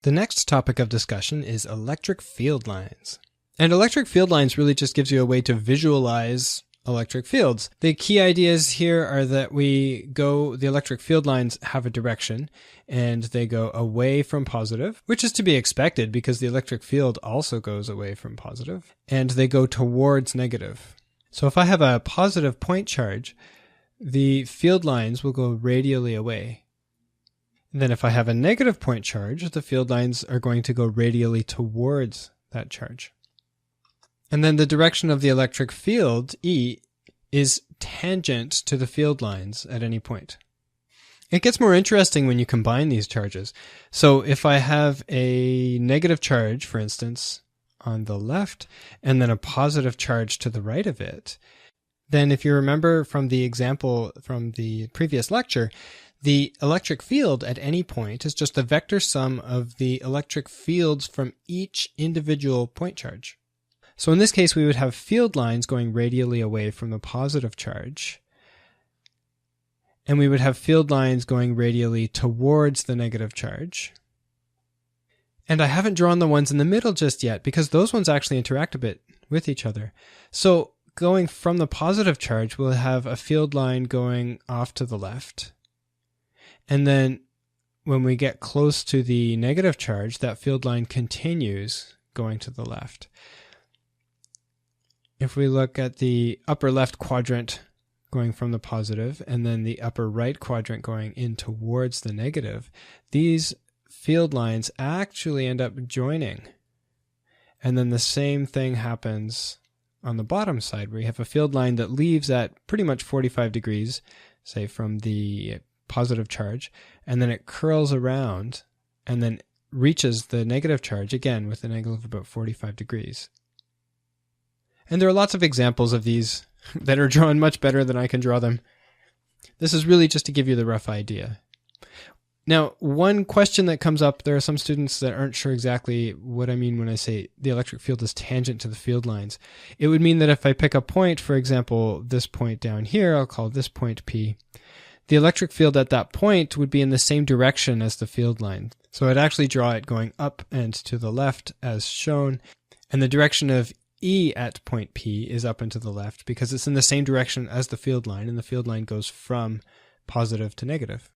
The next topic of discussion is electric field lines. And electric field lines really just gives you a way to visualize electric fields. The key ideas here are that the electric field lines have a direction and they go away from positive, which is to be expected because the electric field also goes away from positive, and they go towards negative. So if I have a positive point charge, the field lines will go radially away. Then if I have a negative point charge, the field lines are going to go radially towards that charge. And then the direction of the electric field, E, is tangent to the field lines at any point. It gets more interesting when you combine these charges. So if I have a negative charge, for instance, on the left, and then a positive charge to the right of it, then if you remember from the example from the previous lecture, the electric field at any point is just the vector sum of the electric fields from each individual point charge. So in this case, we would have field lines going radially away from the positive charge, and we would have field lines going radially towards the negative charge. And I haven't drawn the ones in the middle just yet because those ones actually interact a bit with each other. So going from the positive charge, we'll have a field line going off to the left. And then when we get close to the negative charge, that field line continues going to the left. If we look at the upper left quadrant going from the positive and then the upper right quadrant going in towards the negative, these field lines actually end up joining. And then the same thing happens on the bottom side where you have a field line that leaves at pretty much 45 degrees, say from the positive charge, and then it curls around and then reaches the negative charge again with an angle of about 45 degrees. And there are lots of examples of these that are drawn much better than I can draw them. This is really just to give you the rough idea. Now, one question that comes up, there are some students that aren't sure exactly what I mean when I say the electric field is tangent to the field lines. It would mean that if I pick a point, for example, this point down here, I'll call this point P, the electric field at that point would be in the same direction as the field line. So I'd actually draw it going up and to the left as shown, and the direction of E at point P is up and to the left because it's in the same direction as the field line, and the field line goes from positive to negative.